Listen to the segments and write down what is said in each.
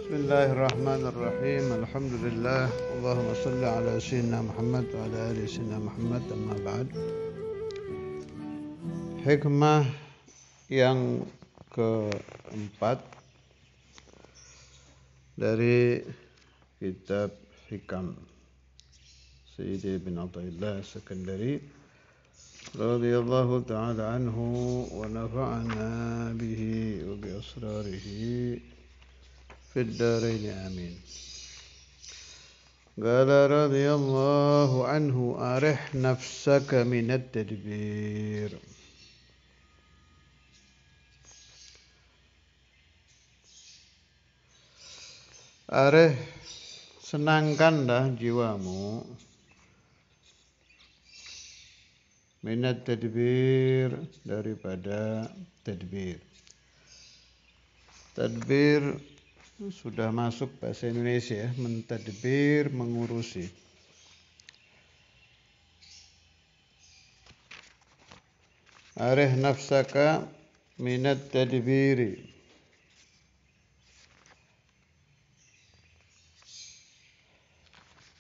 Bismillahirrahmanirrahim. Alhamdulillah. Allahumma salli ala sayyidina Muhammad wa ala ali sayyidina Muhammad. Amma ba'd. Hikmah yang keempat dari kitab Hikam Sayyidi bin Athaillah As-Sakandari radhiyallahu ta'ala anhu wa nafa'ana bihi wa bi asrarihi fid dharain amin. Qala radhiyallahu anhu arih nafsaka minat tadbir. Arih senangkanlah jiwamu minat tadbir daripada tadbir. Tadbir sudah masuk bahasa Indonesia, mentadbir, mengurusi. Arih nafsaka minat tadbiri.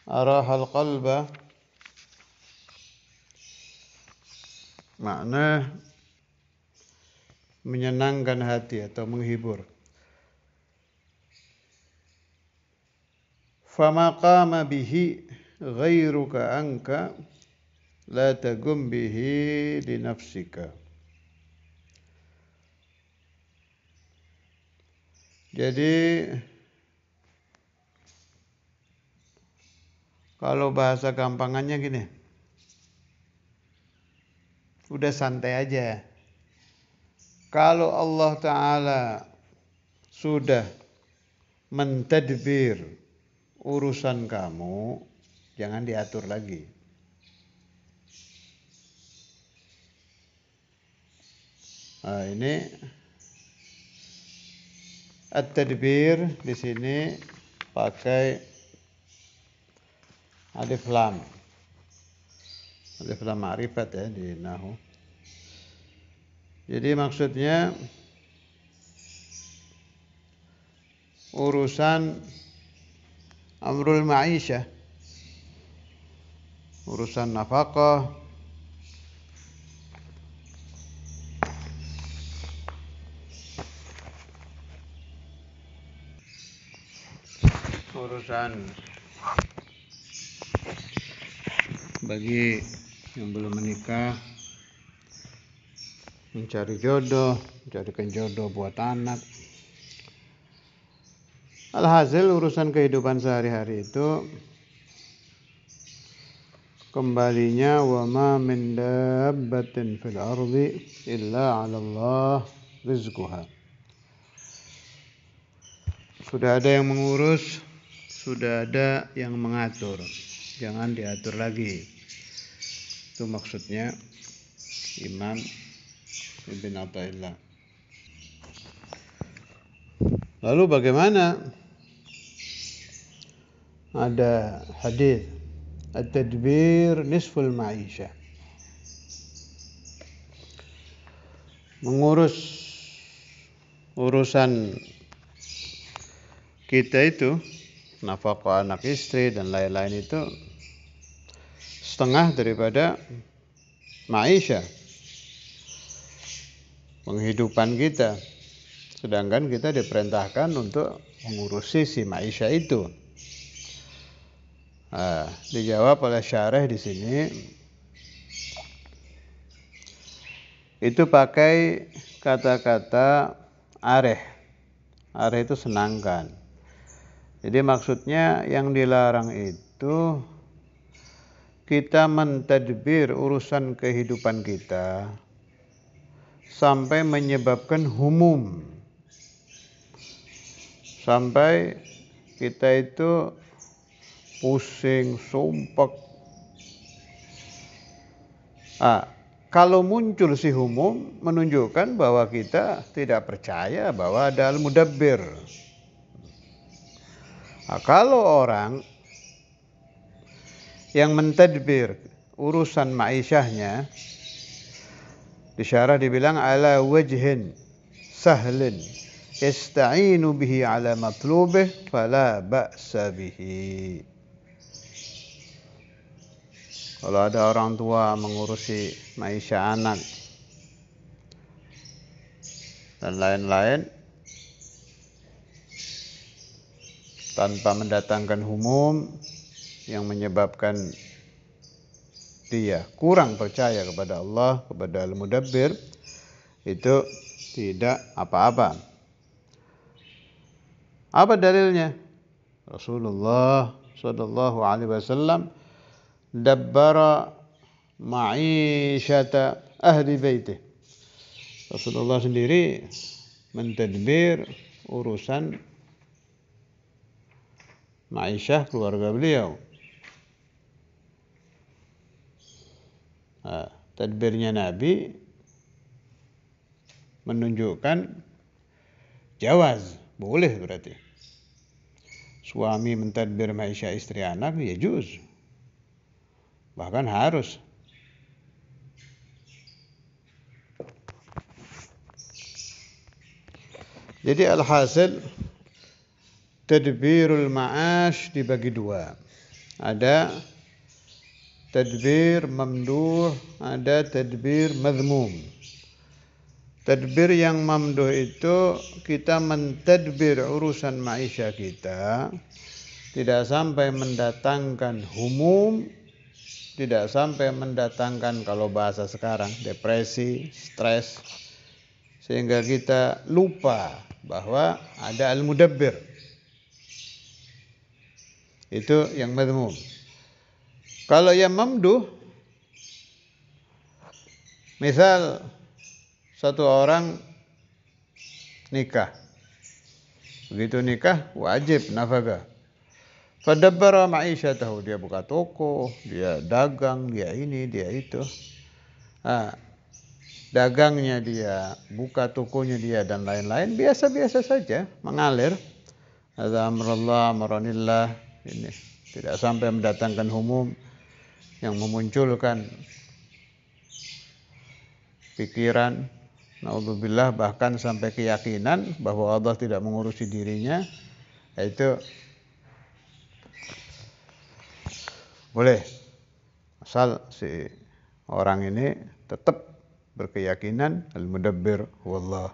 Arahal qalba, makna menyenangkan hati atau menghibur. Famaqama bihi ghairuka anka la tagum bihi li nafsika. Jadi kalau bahasa gampangannya gini, udah santai aja. Kalau Allah Ta'ala sudah mentadbir urusan kamu, jangan diatur lagi. Nah, ini at-tadbir di sini pakai alif lam. Alif lam ma'rifat ya di nahwu. Jadi maksudnya urusan amrul ma'isyah, urusan nafkah, urusan bagi yang belum menikah, mencari jodoh, mencarikan jodoh buat anak. Alhasil urusan kehidupan sehari-hari itu kembalinya wa ma min dabbatin fil ardi illa 'ala Allah rizquha. Sudah ada yang mengurus, sudah ada yang mengatur. Jangan diatur lagi. Itu maksudnya Imam Ibn Athaillah. Lalu bagaimana? Ada hadis at-tadbir nisful ma'isyah. Mengurus urusan kita itu, nafkah anak istri dan lain-lain itu setengah daripada ma'isyah, penghidupan kita. Sedangkan kita diperintahkan untuk mengurusi si ma'isyah itu. Nah, dijawab oleh syarih di sini. Itu pakai kata-kata areh. Areh itu senangkan. Jadi maksudnya yang dilarang itu kita mentadbir urusan kehidupan kita sampai menyebabkan humum. Sampai kita itu pusing, sumpek. Kalau muncul si humum menunjukkan bahwa kita tidak percaya bahwa ada al-mudabbir. Kalau orang yang mentadbir urusan ma'isyahnya, di syarah dibilang ala wajhin sahlin yasta'inu bihi ala matlubih fala ba'sa bihi. Kalau ada orang tua mengurusi maisha anak dan lain-lain tanpa mendatangkan humum yang menyebabkan dia kurang percaya kepada Allah, kepada Al-Mudabbir, itu tidak apa-apa. Apa dalilnya? Rasulullah sallallahu alaihi wasallam dabbara ma'isyata ahli baitih. Rasulullah sendiri mentadbir urusan ma'isyah keluarga beliau. Tadbirnya Nabi menunjukkan jawaz, boleh berarti. Suami mentadbir maisha istri anak, ya juz. Bahkan harus. Jadi alhasil tadbirul ma'ash dibagi dua. Ada tadbir mamduh, ada tadbir madhmum. Tadbir yang mamduh itu kita mentadbir urusan maisha kita, tidak sampai mendatangkan humum, tidak sampai mendatangkan, kalau bahasa sekarang, depresi, stres, sehingga kita lupa bahwa ada al-mudabbir. Itu yang madhmum. Kalau yang mamduh, misal satu orang nikah. Begitu nikah, wajib nafkah. Fadabbara ma'isyatahu, dia buka toko, dia dagang, dia ini, dia itu. Dagangnya dia, buka tokonya dia, dan lain-lain biasa-biasa saja, mengalir. Hadza amrullah, amranillah, ini tidak sampai mendatangkan humum yang memunculkan pikiran, naudzubillah, bahkan sampai keyakinan bahwa Allah tidak mengurusi dirinya. Itu boleh, asal si orang ini tetap berkeyakinan al-mudabbir wallah,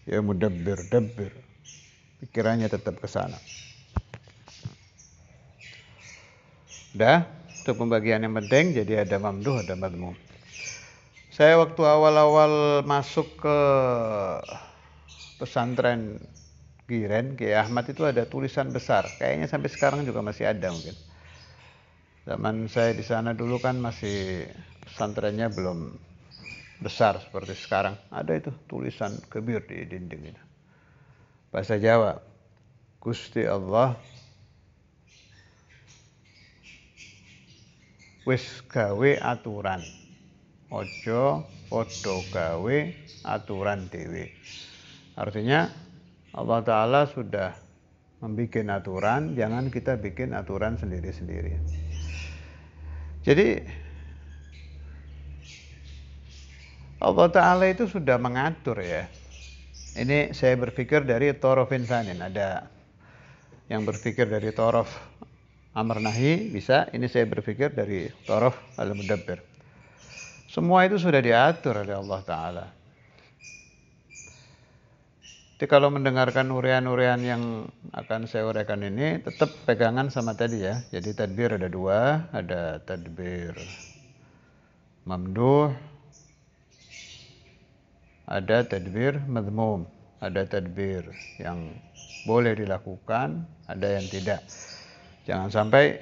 ya mudabbir dabbir, pikirannya tetap ke sana. Udah, itu pembagian yang penting. Jadi ada mamduh, ada madhmum. Saya waktu awal-awal masuk ke pesantren Giren, Kiai Ahmad, itu ada tulisan besar. Kayaknya sampai sekarang juga masih ada mungkin. Zaman saya di sana dulu kan masih pesantrennya belum besar seperti sekarang. Ada itu tulisan kebir di dinding itu. Bahasa Jawa. Gusti Allah wis gawe aturan. Ojo podo gawe aturan dewe. Artinya Allah Ta'ala sudah membuat aturan, jangan kita bikin aturan sendiri-sendiri. Jadi Allah Ta'ala itu sudah mengatur ya. Ini saya berpikir dari torof insanin. Ada yang berpikir dari torof amr nahi, bisa. Ini saya berpikir dari torof al-mudabbir. Semua itu sudah diatur oleh Allah Ta'ala. Jadi kalau mendengarkan urian-urian yang akan saya uraikan ini, tetap pegangan sama tadi ya. Jadi tadbir ada dua, ada tadbir mamduh, ada tadbir madhmum, ada tadbir yang boleh dilakukan, ada yang tidak. Jangan sampai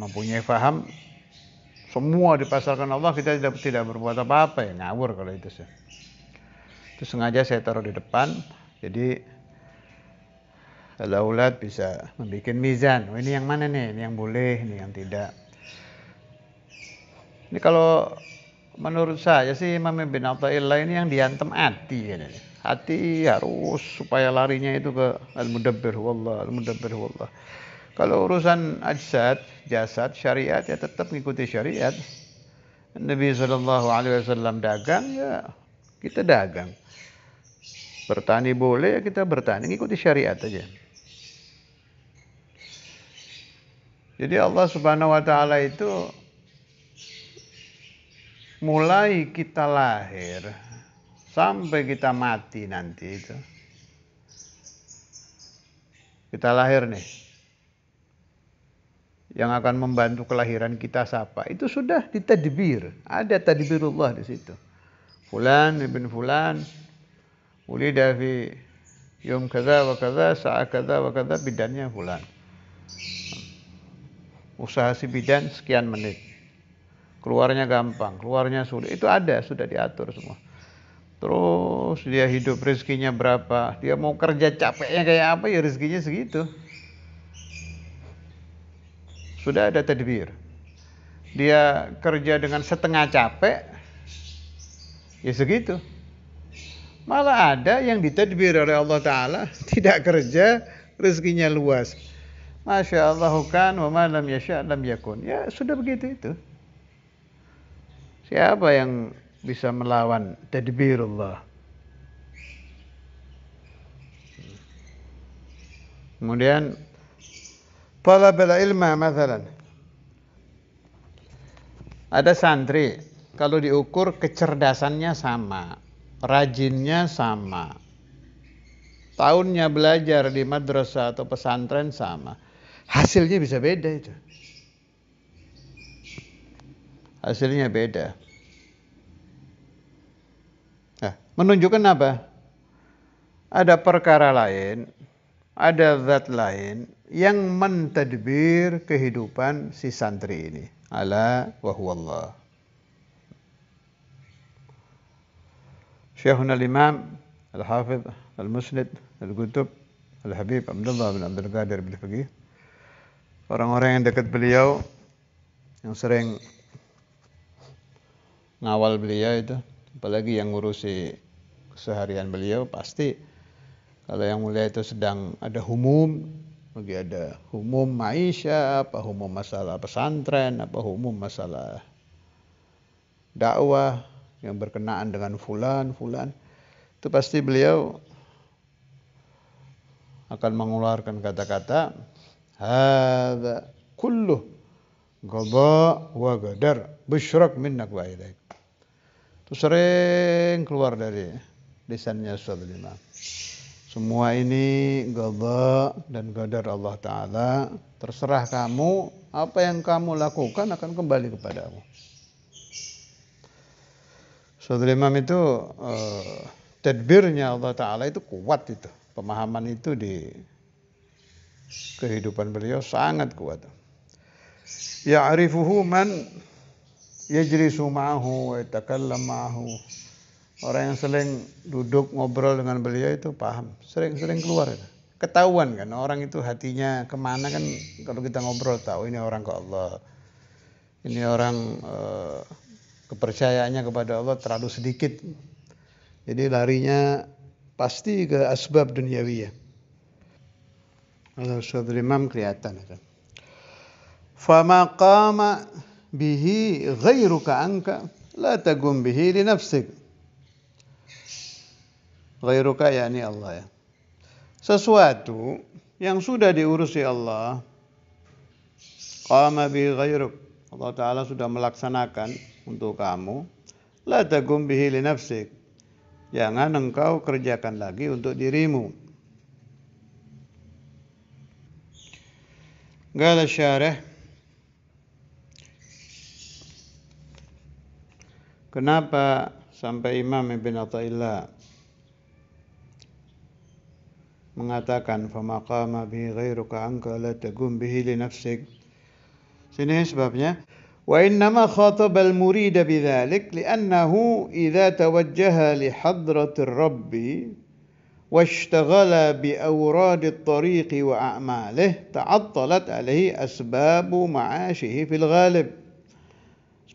mempunyai faham semua dipasarkan Allah, kita tidak berbuat apa-apa, ya ngawur kalau itu sih. Itu sengaja saya taruh di depan, jadi al-aulad bisa membuat mizan. Oh, ini yang mana nih? Ini yang boleh, ini yang tidak. Ini kalau menurut saya sih Imam Ibn Athaillah ini yang diantem hati. Hati harus supaya larinya itu ke al-mudabbir wallah, al-mudabbir wallah. Kalau urusan ajsad, jasad, syariat, ya tetap mengikuti syariat. Nabi SAW dagang, ya kita dagang. Bertani boleh, ya kita bertani, ikuti syariat aja. Jadi Allah Subhanahu wa taala itu mulai kita lahir sampai kita mati nanti itu. Kita lahir nih. Yang akan membantu kelahiran kita siapa? Itu sudah ditadbir. Ada tadbirullah di situ. Fulan ibn fulan ulida fi yom kadza wa kadza, sa'a kadza wa kadza, bidannya fulan. Usaha si bidan sekian menit. Keluarnya gampang, keluarnya sulit. Itu ada, sudah diatur semua. Terus dia hidup rezekinya berapa, dia mau kerja capeknya kayak apa ya rezekinya segitu. Sudah ada tadbir. Dia kerja dengan setengah capek, ya segitu. Malah ada yang ditadbir oleh Allah Ta'ala, tidak kerja, rezekinya luas. Masya Allah kan, wa ma lam yasha' lam yakun. Ya sudah begitu itu. Siapa yang bisa melawan tadbirullah? Kemudian talabul ilma mathalan. Ada santri, kalau diukur kecerdasannya sama, rajinnya sama, tahunnya belajar di madrasah atau pesantren sama, hasilnya bisa beda itu. Hasilnya beda. Nah, menunjukkan apa? Ada perkara lain, ada zat lain yang mentadbir kehidupan si santri ini. Ala wa huwallah. Syekhuna al-Imam Al-Hafidh Al-Musnid Al-Qutub Al-Habib Abdullah bin Abdul Qadir bin Faqih. Orang-orang yang dekat beliau, yang sering ngawal beliau itu, apalagi yang ngurusi keseharian beliau, pasti kalau yang mulia itu sedang ada humum, lagi ada humum maisha, apa humum masalah pesantren, apa humum masalah dakwah yang berkenaan dengan fulan, itu pasti beliau akan mengeluarkan kata-kata hadza kulluh qada wa qadar bisyrak minnak wa ilaik. Itu sering keluar dari lisannya Ustaz Imam. Semua ini qada dan qadar Allah Ta'ala. Terserah kamu, apa yang kamu lakukan akan kembali kepadamu. Ustaz Imam itu tadbirnya Allah Ta'ala itu kuat itu. Pemahaman itu di kehidupan beliau sangat kuat. Ya'rifuhu man yajlisu ma'ahu wa yatakallam ma'ahu. Orang yang sering duduk ngobrol dengan beliau itu paham. Sering keluar. Ketahuan kan orang itu hatinya kemana kan kalau kita ngobrol tahu ini orang ke Allah. Ini orang kepercayaannya kepada Allah terlalu sedikit. Jadi larinya pasti ke asbab duniawiyah. Kalau Ustaz Imam kelihatan itu. Fama qama bihi ghairuka anka la tagum bihi li nafsik. Ghairuka yakni Allah ya. Sesuatu yang sudah diurusi Allah, qama bihi ghairuk. Allah Ta'ala sudah melaksanakan untuk kamu. La tagum bihi li nafsik. Jangan engkau kerjakan lagi untuk dirimu. Qala syarih, kenapa sampai Imam Ibn Athaillah mengatakan fama qama bihi ghairuka anka la tagum bihi li nafsik. Sini sebabnya. Wa innama khataba al-murid bidzalik li'annahu idza tawajjaha li hadratir rabbi washtaghala bi awrad at-tariq wa a'malih ta'attalat alaihi asbabu ma'ashihi fil ghalib.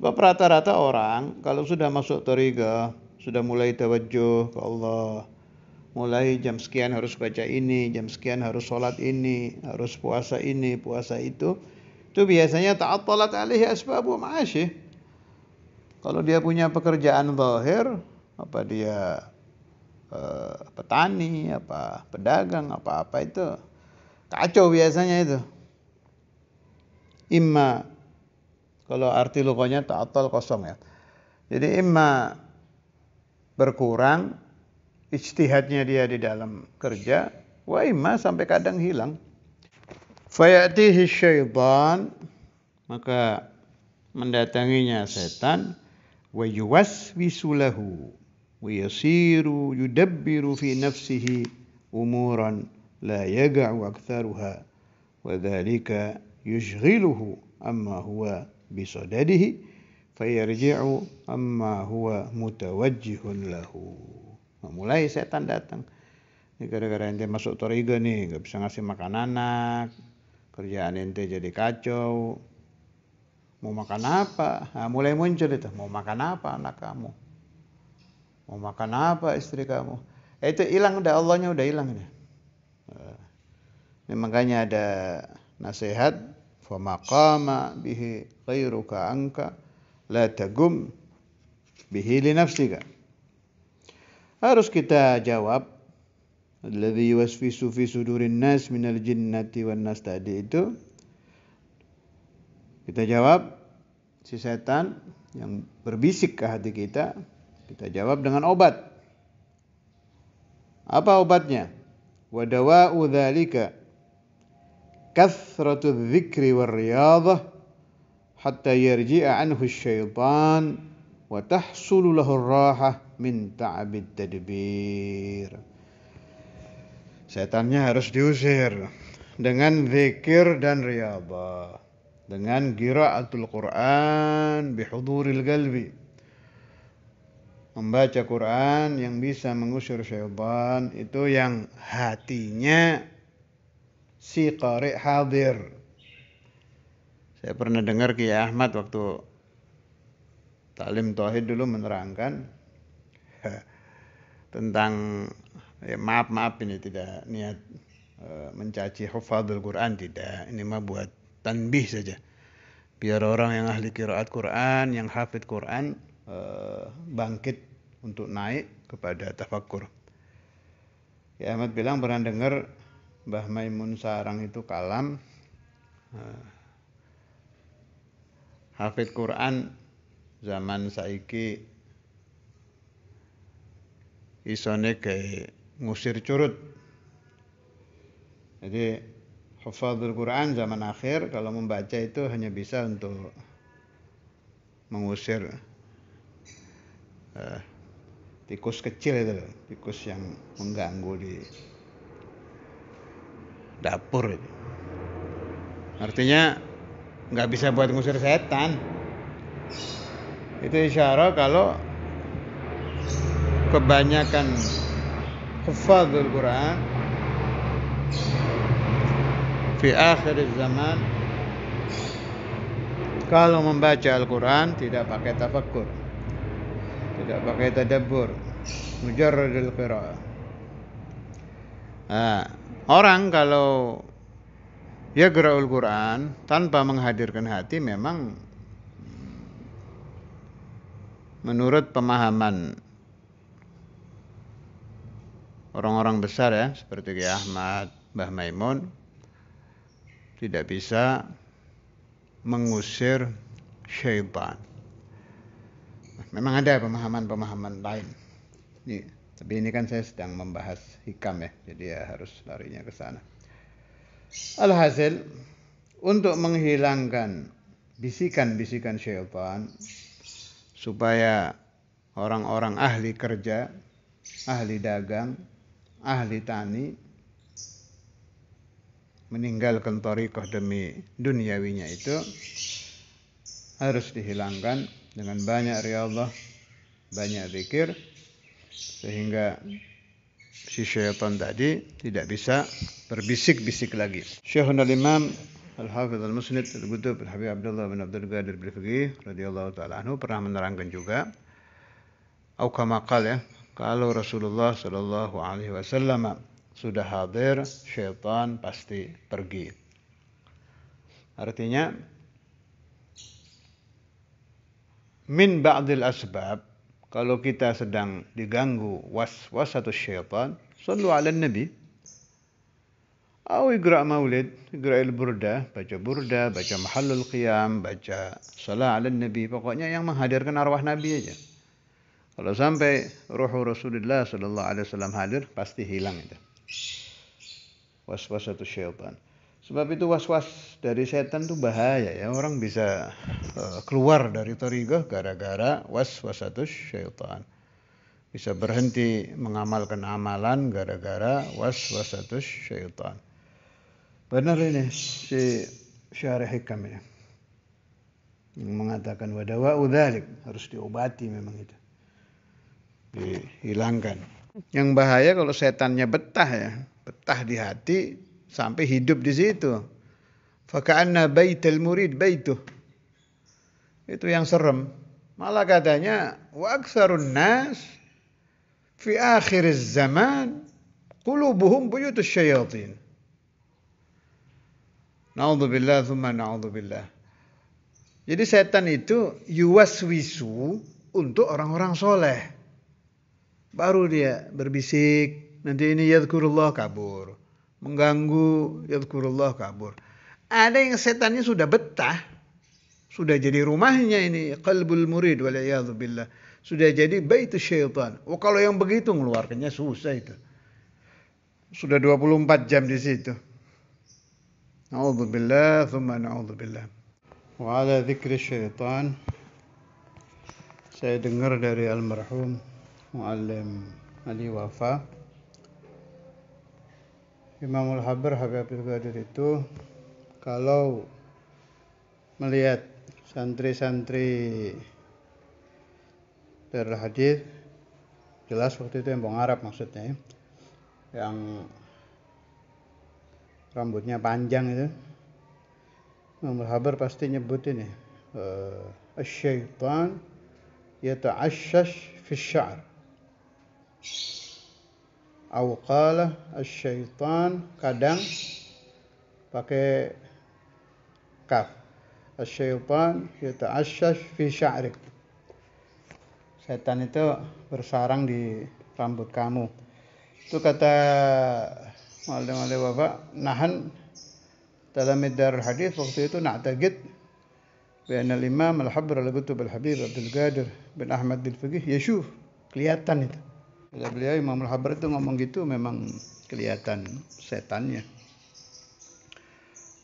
Sebab rata-rata orang kalau sudah masuk thariqah, sudah mulai tawajjuh ke Allah, mulai jam sekian harus baca ini, jam sekian harus sholat ini, harus puasa ini, puasa itu biasanya ta'attalat alaihi asbabu ma'asyih. Kalau dia punya pekerjaan zahir, apa dia petani, apa pedagang, apa-apa itu kacau biasanya itu. Imma, kalau arti lugahnya ta'attal kosong ya. Jadi imma berkurang ijtihadnya dia di dalam kerja, wa imma sampai kadang hilang. Fayatihi syaitan, maka mendatanginya setan, wa yuwaswisu lahu wa yasiru yudabbiru fi nafsihi umuran la yaga'u aktharuha wa dhalika yushghiluhu amma huwa bisadadihi fayarji'u amma huwa mutawajjihun lahu. Mulai setan datang. Ini gara-gara ente masuk toriga nih, gak bisa ngasih makan anak, kerjaan ente jadi kacau. Mau makan apa? Nah, mulai muncul itu. Mau makan apa anak kamu? Mau makan apa istri kamu? Itu hilang udah, Allahnya udah hilang. Ini makanya ada nasihat, fama qama bihi ghairuka anka la tagum bihi li nafsika. Harus kita jawab, alladzi yuwaswisu fi sudurin nas minal jinnati wan nas tadi itu. Kita jawab, si setan yang berbisik ke hati kita, kita jawab dengan obat. Apa obatnya? Wa dawa'u dzalika kathratu dzikri war riyadhah hatta yarji'a anhu syaitan wa tahsulu lahu ar-rahah min ta'abid tadbir. Setannya harus diusir dengan zikir dan riyadhah, dengan qiraatul Quran bihuduril qalbi, membaca Quran yang bisa mengusir syaitan itu yang hatinya si qari hadir. Saya pernah dengar Kiai Ahmad waktu taklim tauhid dulu menerangkan tentang maaf ini tidak niat mencaci hufadzul Quran, tidak. Ini mah buat tanbih saja. Biar orang yang ahli qiraat Quran, yang hafid Quran bangkit untuk naik kepada tafakkur. Ya, Ahmad bilang pernah dengar Mbah Maimun Sarang itu kalam, hafid Quran zaman saiki isone kayak ngusir curut. Jadi hafadzul Quran zaman akhir kalau membaca itu hanya bisa untuk mengusir tikus kecil itu loh, tikus yang mengganggu di dapur itu. Artinya nggak bisa buat ngusir setan. Itu isyarat kalau kebanyakan hufadzul Quran fi akhir zaman kalau membaca Al-Quran tidak pakai tafakkur, tidak pakai tadabbur, mujarradul qiraah. Orang kalau yaqra'ul Quran tanpa menghadirkan hati memang menurut pemahaman orang-orang besar ya, seperti Kiai Ahmad, Mbah Maimun, tidak bisa mengusir syaitan. Memang ada pemahaman-pemahaman lain. Tapi ini kan saya sedang membahas hikam ya, jadi ya harus larinya ke sana. Alhasil, untuk menghilangkan bisikan-bisikan syaitan, supaya orang-orang ahli kerja, ahli dagang, ahli tani meninggalkan thariqah demi duniawinya itu harus dihilangkan dengan banyak riyadhah, banyak zikir, sehingga si syaitan tadi tidak bisa berbisik-bisik lagi. Syekhuna al-Imam Al-Hafidh Al-Musnid Al-Qutb Al-Habib Abdullah bin Abdul Qadir Bil-Fiqih radhiyallahu taala anhu pernah menerangkan juga, atau kama qala ya, kalau Rasulullah sallallahu alaihi wasallam sudah hadir, syaitan pasti pergi. Artinya min ba'dil asbab, kalau kita sedang diganggu waswasatus syaitan, sallu ala nabi. Au iqra' maulid, iqra'il burda, baca mahallul qiyam, baca salat ala nabi. Pokoknya yang menghadirkan arwah nabi aja. Kalau sampai ruh Rasulullah sallallahu alaihi wasallam hadir, pasti hilang itu waswasatus syaitan. Sebab itu waswas dari setan itu bahaya ya. Orang bisa keluar dari thariqah gara-gara waswasatus syaitan. Bisa berhenti mengamalkan amalan gara-gara waswasatus syaitan. Benar ini si Syarih Hikam ini yang mengatakan wadawa'u dzalik, harus diobati memang itu. Dihilangkan. Yang bahaya kalau setannya betah ya, betah di hati sampai hidup di situ. Faka'anna baitul murid baituh. Itu yang serem. Malah katanya wa aktsarun nas fi akhiriz zaman qulubuhum buyutus syayatin. Na'udzubillah tsumma na'udzubillah. Jadi setan itu yuwaswisu untuk orang-orang soleh. Baru dia berbisik, nanti ini yadhkurullah kabur. Mengganggu yadhkurullah kabur. Ada yang setannya sudah betah. Sudah jadi rumahnya ini. Qalbul murid wal'iyadzubillah. Sudah jadi baitus syaitan. Oh, kalau yang begitu ngeluarkannya susah itu. Sudah 24 jam di situ. Na'udzubillah, thumma na'udzubillah. Wa ala dzikri syaitan. Saya dengar dari almarhum Muallim Ali Wafa, Imamul Habr Habib Abdul Qadir itu kalau melihat santri-santri dari hadis, jelas waktu itu yang Bang Arab maksudnya, yang rambutnya panjang itu, Imamul Habr pasti nyebut ini asy-syaitan yata'ashshash fi sya'r. Au qala asy-syaitan, kadang pakai kaf. Asy-syaitan yata'ashshash fi sya'rik. Setan itu bersarang di rambut kamu. Itu kata Muallim Ali Wafa, nahan dalam darul hadis waktu itu na'taqid bi anna al-imam al-habr al-kutub al-habib Abdul Qadir bin Ahmad al-Faqih yashuf, kelihatan itu. Bila beliau Imam al-Habr itu ngomong gitu memang kelihatan setannya.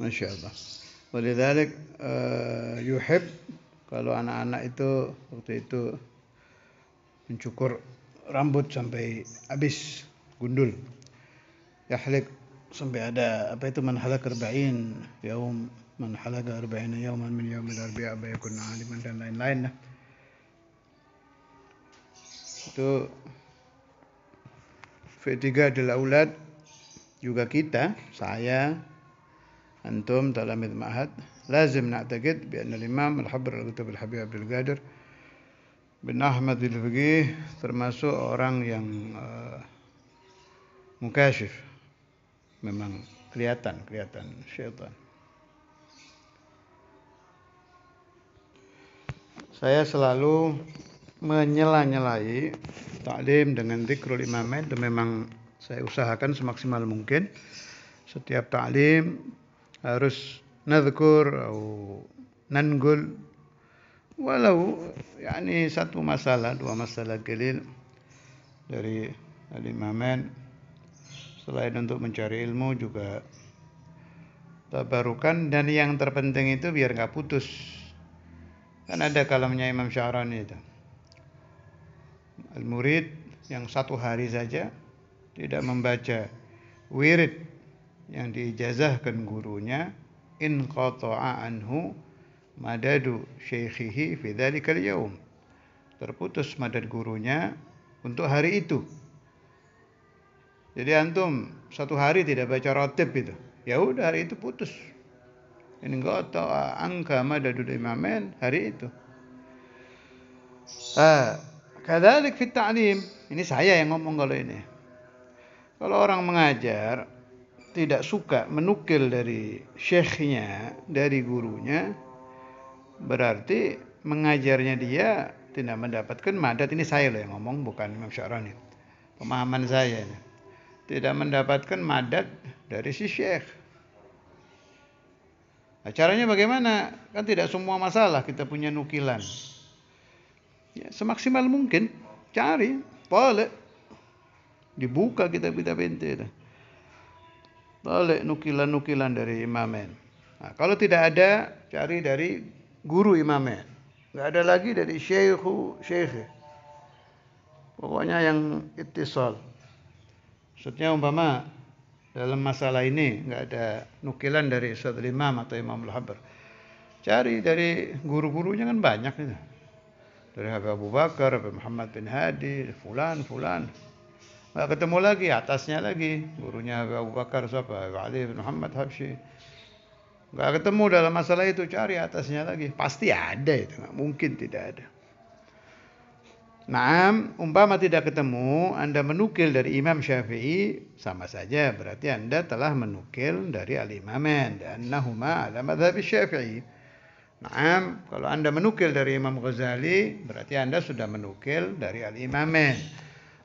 Masya Allah. Walidzalik yuhib, kalau anak-anak itu waktu itu mencukur rambut sampai habis gundul. Yahlik sampai ada apa itu man halak 40 yaum, man halak 40 yauman min yaumil arbi'a bayakun aliman dan lain-lain. Itu F3 adalah aulad juga kita, saya, antum, talamid ma'had, lazim na'taqid bi anna al-imam al-habr al-kutub al-habib Abdul Qadir bin Ahmad al-Faqih termasuk orang yang mukashif, memang kelihatan syaitan. Saya selalu menyela-nyelai taklim dengan zikrul imamain, itu memang saya usahakan semaksimal mungkin. Setiap taklim harus nadhkur atau nangul walau yani satu masalah, dua masalah qalil dari al-imamain. Selain untuk mencari ilmu juga tabarukan, dan yang terpenting itu biar enggak putus. Kan ada kalamnya Imam Sya'rani itu. Al-murid yang satu hari saja tidak membaca wirid yang diijazahkan gurunya, in qata'a anhu madadu syaikhihi fi dzalikal yaum. Terputus madad gurunya untuk hari itu. Jadi antum satu hari tidak baca ratib itu, ya udah hari itu putus. In qata'a anka madadul imamain, hari itu. Kadzalik fit ta'lim. Ini saya yang ngomong kalau ini. Kalau orang mengajar tidak suka menukil dari syekhnya, dari gurunya, berarti mengajarnya dia tidak mendapatkan madad, ini saya loh yang ngomong, bukan Imam Sya'rani. Pemahaman saya ini. Tidak mendapatkan madad dari si syekh. Nah, caranya bagaimana? Kan tidak semua masalah kita punya nukilan. Ya, semaksimal mungkin cari, boleh. Dibuka kitab-kitab ente. Boleh nukilan-nukilan dari imamen. Nah, kalau tidak ada, cari dari guru imamen. Nggak ada lagi dari syekh. Pokoknya yang ittisal. Maksudnya umpama dalam masalah ini nggak ada nukilan dari Ustadz Imam atau Imam Al-Habr. Cari dari guru-gurunya kan banyak itu. Dari Habib Abu Bakar, Habib Muhammad bin Hadi, fulan. Nggak ketemu lagi, atasnya lagi. Gurunya Habib Abu Bakar siapa? Habib Ali bin Muhammad Habsyi. Nggak ketemu dalam masalah itu, cari atasnya lagi. Pasti ada itu, nggak mungkin tidak ada. Naam, umpama tidak ketemu, Anda menukil dari Imam Syafi'i, sama saja berarti Anda telah menukil dari al-imamen, dan annahuma ala madhab Syafi'i. Naam, kalau Anda menukil dari Imam Ghazali, berarti Anda sudah menukil dari al-imamen.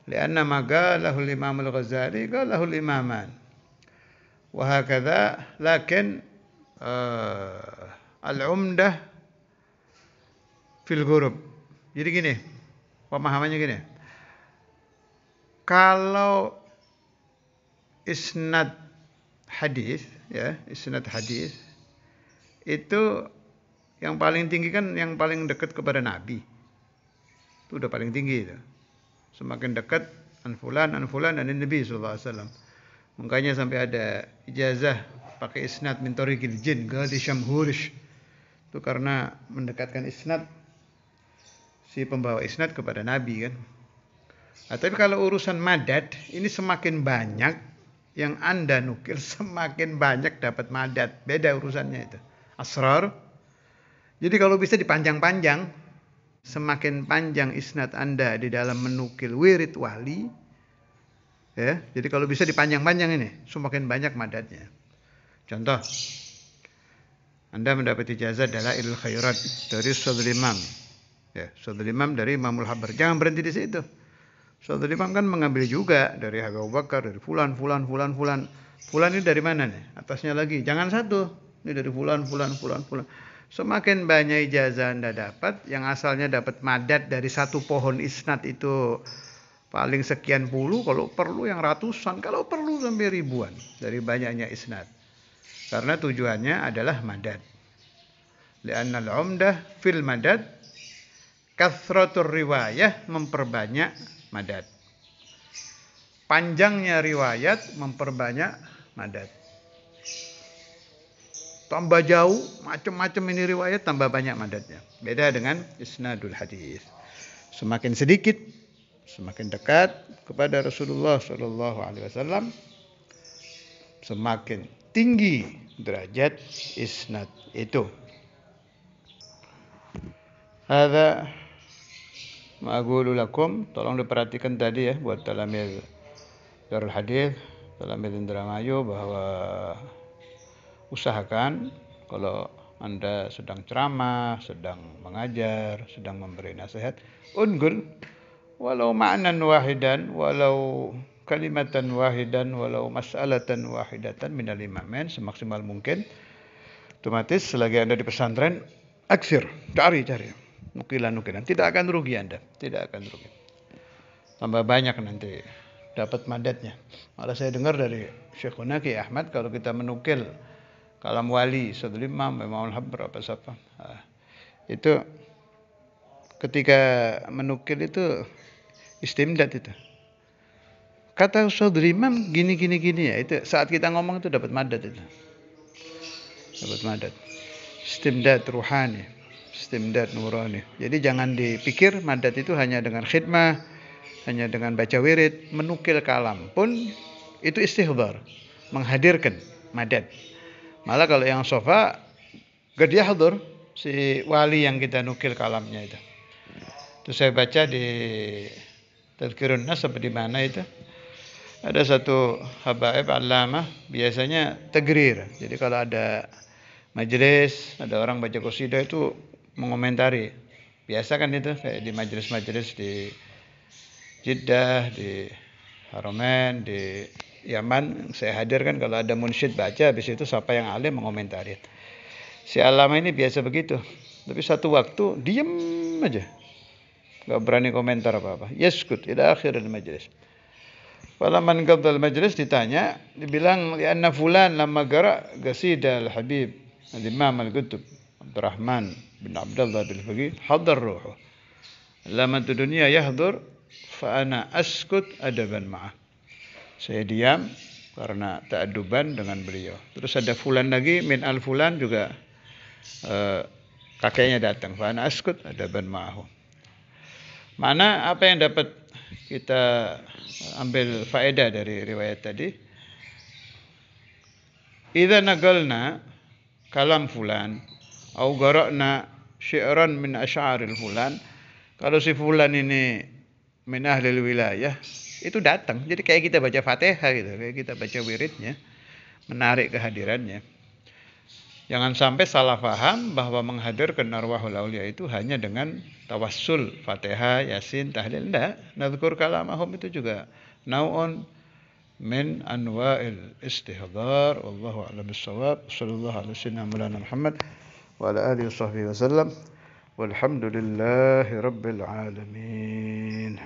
Lianna ma qalahu al-Imam al-Ghazali qalahu al-imaman. Wa hakadha, lakin al-umdah fil ghurub. Jadi gini, pemahamannya gini. Kalau isnad hadis, ya, isnad hadis itu yang paling tinggi kan yang paling dekat kepada Nabi. Itu udah paling tinggi itu. Semakin dekat an fulan dan Nabi sallallahu alaihi wasallam. Makanya sampai ada ijazah pakai isnad min tariqil jin ghadi syamhurish. Itu karena mendekatkan isnad si pembawa isnad kepada Nabi kan. Nah, tapi kalau urusan madad ini semakin banyak yang Anda nukil, semakin banyak dapat madad. Beda urusannya itu. Asrar. Jadi kalau bisa dipanjang-panjang, semakin panjang isnad Anda di dalam menukil wirid wali, ya. Jadi kalau bisa dipanjang-panjang ini, semakin banyak madadnya. Contoh, Anda mendapat ijazah Dalailul Khairat dari Ustadz Imam. Ya, Ustadz Imam dari Imamul Habr. Jangan berhenti di situ. Ustadz Imam kan mengambil juga dari Habib Abu Bakar, dari fulan. Fulan ini dari mana nih? Atasnya lagi. Jangan satu. Ini dari fulan. Semakin banyak ijazah Anda dapat, yang asalnya dapat madad dari satu pohon isnad itu paling sekian puluh, kalau perlu yang ratusan, kalau perlu sampai ribuan dari banyaknya isnad. Karena tujuannya adalah madad. Li'anna al-umdah fil madad kathratur riwayah, memperbanyak madad. Panjangnya riwayat memperbanyak madad. Tambah jauh, macam-macam ini riwayat, tambah banyak madadnya. Beda dengan isnadul hadis. Semakin sedikit, semakin dekat kepada Rasulullah SAW, semakin tinggi derajat isnad itu. Hadza ma aqulu lakum, tolong diperhatikan tadi ya buat talamil Darul Hadis, talamil Indramayu, bahwa usahakan kalau Anda sedang ceramah, sedang mengajar, sedang memberi nasihat, unggul walau ma'nan wahidan, walau kalimatan wahidan, walau mas'alatan wahidatan minal imamen, semaksimal mungkin. Otomatis selagi Anda di pesantren, aksir, cari nukilan, tidak akan rugi Anda, tidak akan rugi. Tambah banyak nanti dapat madadnya. Malah saya dengar dari Syekhuna Ki Ahmad, kalau kita menukil kalam wali, Ustadz Imam, Imam Al-Habr, apa siapa, itu ketika menukil itu istimdad itu. Kata Ustadz Imam gini ya, itu saat kita ngomong itu dapat madad itu. Dapat madad. Istimdad ruhani, istimdad nurani. Jadi jangan dipikir madad itu hanya dengan khidmah, hanya dengan baca wirid, menukil kalam pun itu istihdhar, menghadirkan madad. Malah kalau yang sofa gak yahdur si wali yang kita nukil kalamnya itu. Itu saya baca di Tadhkirun Nas apa di mana itu. Ada satu habaib alamah biasanya tagrir. Jadi kalau ada majelis, ada orang baca qasidah itu mengomentari. Biasa kan itu kayak di majelis-majelis di Jeddah, di Haramain, di Yaman, saya hadir kan kalau ada munsyid baca, habis itu siapa yang alim mengomentari. Si Alama ini biasa begitu. Tapi satu waktu diem aja. Gak berani komentar apa-apa. Yaskut ila akhir al-majlis. Falaman qabdal majlis ditanya, dibilang lianna fulan lamma qara qasida al-Habib al-Imam al-Qutb Abdurrahman bin Abdullah bin Faqih hadar ruhu. Lama dunia yahdur fa ana askut adaban ma'ah. Saya diam karena ta'aduban dengan beliau. Terus ada fulan lagi min al-fulan juga kakeknya datang. Fa ana askut adaban ma'ahu. Mana apa yang dapat kita ambil faedah dari riwayat tadi? Idza nagalna kalam fulan au qara'na syi'ran min asy'aril fulan. Kalau si fulan ini min ahlil wilayah, itu datang. Jadi kayak kita baca Fatihah gitu, kayak kita baca wiridnya, menarik kehadirannya. Jangan sampai salah paham bahwa menghadirkan arwahul aulia itu hanya dengan tawassul, Fatihah, Yasin, tahlil. Enggak, nadzkur kalamahum itu juga nau'un min anwa'il istihdar. Wallahu a'lam bissawab. Sallallahu alaihi wasallam Muhammad wa ala alihi washabbihi wasallam. Walhamdulillahi rabbil alamin.